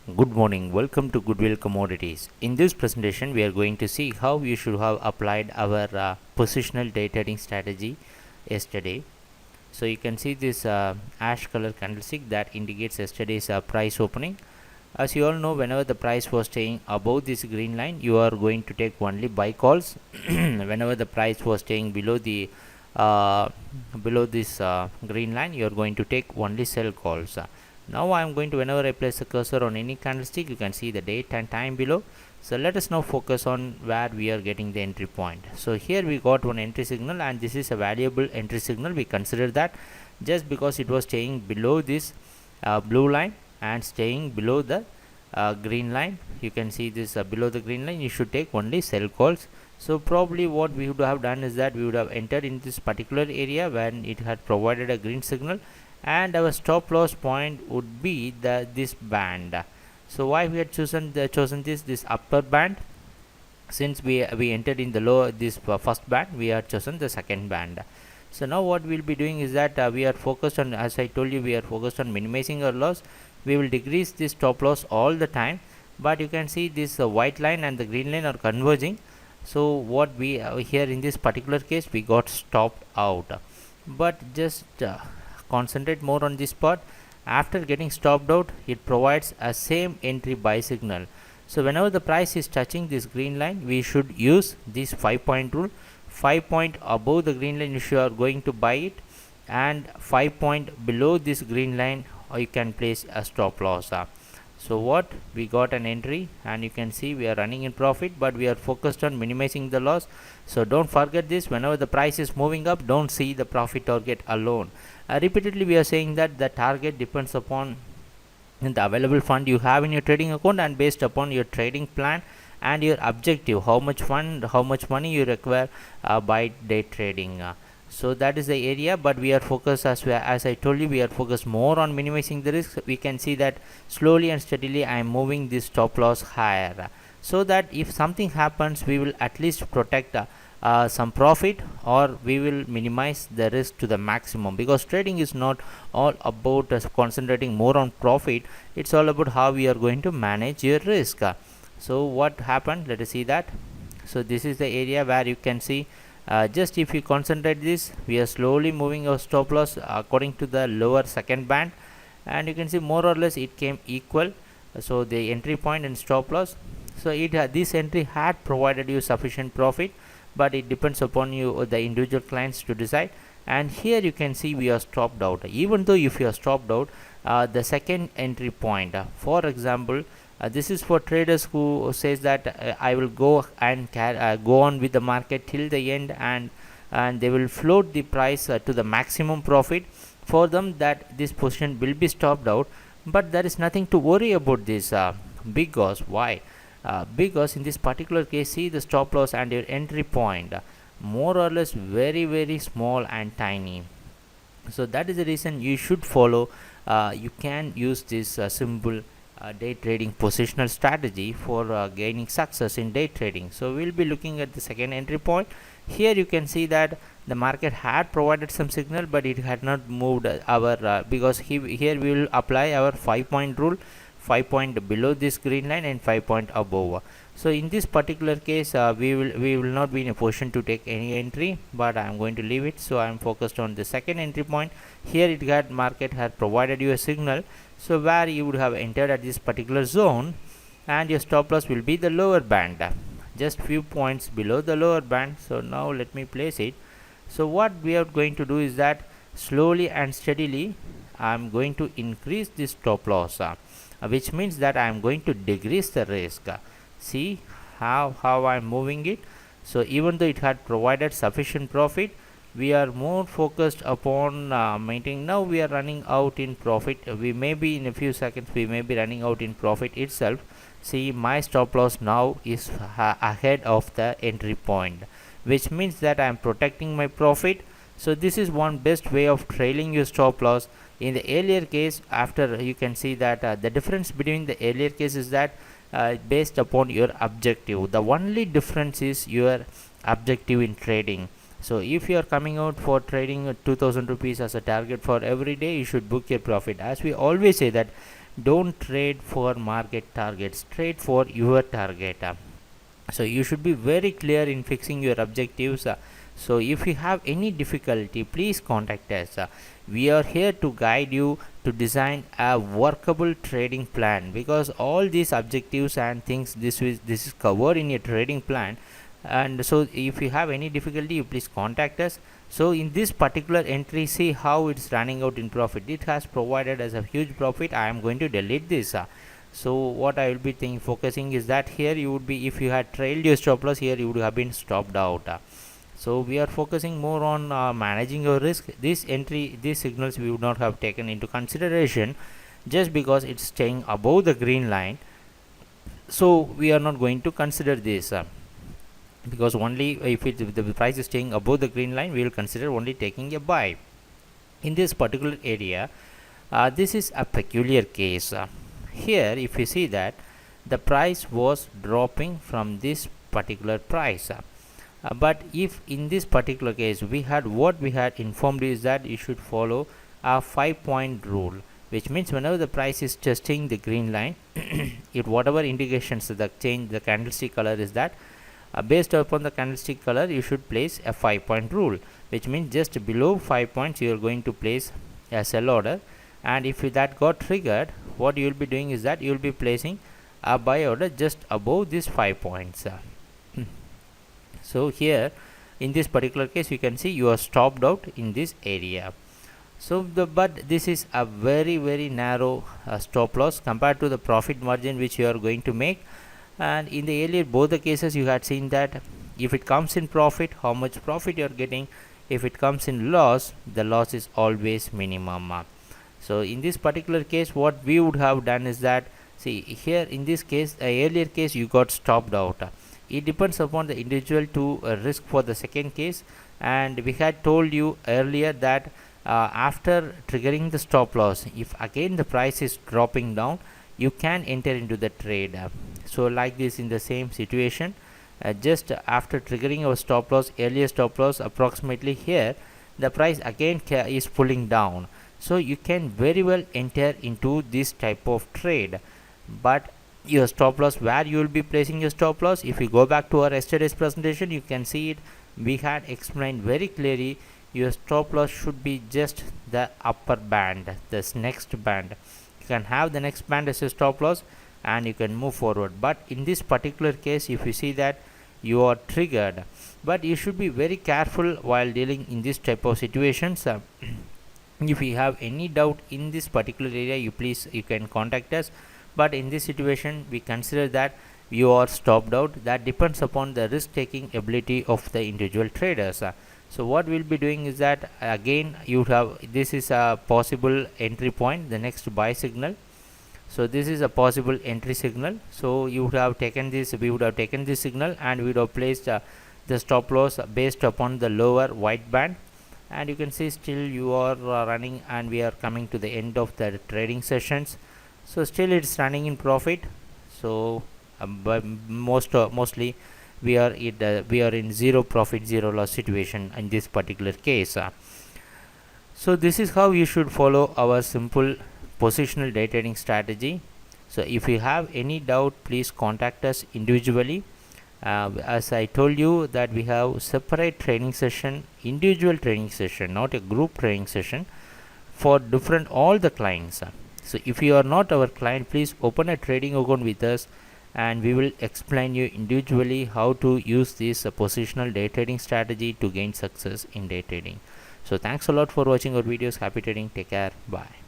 Good morning, welcome to Goodwill Commodities. In this presentation, we are going to see how you should have applied our positional day trading strategy yesterday. So you can see this ash color candlestick that indicates yesterday's price opening. As you all know, whenever the price was staying above this green line, you are going to take only buy calls. Whenever the price was staying uh, below this green line, you are going to take only sell calls. Now I am going to, whenever I place a cursor on any candlestick, you can see the date and time below. So let us now focus on where we are getting the entry point. So here we got one entry signal, and this is a valuable entry signal. We consider that just because it was staying below this blue line and staying below the green line. You can see this below the green line, you should take only sell calls. So probably what we would have done is that we would have entered in this particular area when it had provided a green signal, and our stop loss point would be this band. So why we had chosen this upper band? Since we entered in the lower this first band, we had chosen the second band. So now what we'll be doing is that we are focused on, as I told you, we are focused on minimizing our loss. We will decrease this stop loss all the time, but you can see this white line and the green line are converging. So what we here in this particular case, we got stopped out. But just concentrate more on this part. After getting stopped out, it provides a same entry buy signal. So whenever the price is touching this green line, we should use this 5-point rule. 5 point above the green line, if you are going to buy it, and 5 point below this green line, or you can place a stop loss. So what we got an entry, and you can see we are running in profit, but we are focused on minimizing the loss. So don't forget this. Whenever the price is moving up, don't see the profit target alone. Repeatedly we are saying that the target depends upon the available fund you have in your trading account, and based upon your trading plan and your objective, how much fund, how much money you require by day trading. So that is the area, but we are focused, as I told you, we are focused more on minimizing the risk. We can see that slowly and steadily I am moving this stop loss higher, so that if something happens, we will at least protect some profit, or we will minimize the risk to the maximum, because trading is not all about concentrating more on profit. It's all about how we are going to manage your risk. So what happened, let us see that. So this is the area where you can see, just if you concentrate this, we are slowly moving our stop loss according to the lower second band, and you can see more or less it came equal. So the entry point and stop loss, so this entry had provided you sufficient profit, but it depends upon you, the individual clients, to decide. And here you can see we are stopped out. Even though if you are stopped out, the second entry point, for example, this is for traders who says that I will go and go on with the market till the end, and they will float the price to the maximum profit. For them, that this position will be stopped out, but there is nothing to worry about this, because why? Because in this particular case, see the stop loss and your entry point, more or less very small and tiny. So that is the reason you should follow. You can use this simple day trading positional strategy for gaining success in day trading. So we'll be looking at the second entry point. Here you can see that the market had provided some signal, but it had not moved our because here we will apply our 5-point rule. 5 point below this green line and 5 point above. So in this particular case, we will not be in a position to take any entry, but I am going to leave it. So I am focused on the second entry point. Here it got market had provided you a signal, so where you would have entered at this particular zone, and your stop loss will be the lower band, just few points below the lower band. So now let me place it. So what we are going to do is that slowly and steadily I am going to increase this stop loss, which means that I am going to decrease the risk. See how I am moving it. So even though it had provided sufficient profit, we are more focused upon maintaining. Now we are running out in profit. We may be in a few seconds, we may be running out in profit itself. See, my stop loss now is ahead of the entry point, which means that I am protecting my profit. So this is one best way of trailing your stop loss. In the earlier case, after you can see that the difference between the earlier case is that based upon your objective. The only difference is your objective in trading. So if you are coming out for trading 2000 rupees as a target for every day, you should book your profit. As we always say that don't trade for market targets, trade for your target. So you should be very clear in fixing your objectives. So if you have any difficulty, please contact us. We are here to guide you to design a workable trading plan, because all these objectives and things, this is covered in your trading plan. And so if you have any difficulty, you please contact us. So in this particular entry, see how it's running out in profit. It has provided us a huge profit. I am going to delete this. So what I will be focusing is that here you would be, if you had trailed your stop loss, here you would have been stopped out. So we are focusing more on managing your risk. This entry, these signals we would not have taken into consideration, just because it's staying above the green line. So we are not going to consider this, because only if the price is staying above the green line, we will consider only taking a buy. In this particular area, this is a peculiar case. Here if you see that the price was dropping from this particular price, but if in this particular case we had informed is that you should follow a 5-point rule, which means whenever the price is testing the green line, if whatever indications the candlestick color is that, based upon the candlestick color you should place a 5-point rule, which means just below 5 points you are going to place a sell order. And if that got triggered, what you will be doing is that you will be placing a buy order just above these 5 points. So here in this particular case, you can see you are stopped out in this area. So but this is a very narrow stop loss compared to the profit margin which you are going to make. And in the earlier both the cases, you had seen that if it comes in profit, how much profit you are getting. If it comes in loss, the loss is always minimum. So in this particular case, what we would have done is that, see here in this case, earlier case you got stopped out. It depends upon the individual to risk for the second case. And we had told you earlier that after triggering the stop loss, if again the price is dropping down, you can enter into the trade. So like this, in the same situation, just after triggering our stop loss, earlier stop loss, approximately here the price again is pulling down. So you can very well enter into this type of trade. But your stop loss, where you will be placing your stop loss, if you go back to our yesterday's presentation, you can see it. We had explained very clearly, your stop loss should be just the upper band, this next band. You can have the next band as a stop loss and you can move forward. But in this particular case, if you see that you are triggered, but you should be very careful while dealing in this type of situations. If you have any doubt in this particular area, you can contact us. But in this situation, we consider that you are stopped out. That depends upon the risk taking ability of the individual traders. So what we'll be doing is that, again you have, this is a possible entry point, the next buy signal. So this is a possible entry signal. So you would have taken this, we would have taken this signal, and we would have placed the stop loss based upon the lower white band. And you can see still you are running, and we are coming to the end of the trading sessions. So still it's running in profit. So but mostly we are in zero profit zero loss situation in this particular case. So this is how you should follow our simple positional day trading strategy. So if you have any doubt, please contact us individually. As I told you that we have separate training session, individual training session, not a group training session, for different all the clients. So if you are not our client, please open a trading account with us, and we will explain you individually how to use this positional day trading strategy to gain success in day trading. So thanks a lot for watching our videos. Happy trading. Take care. Bye.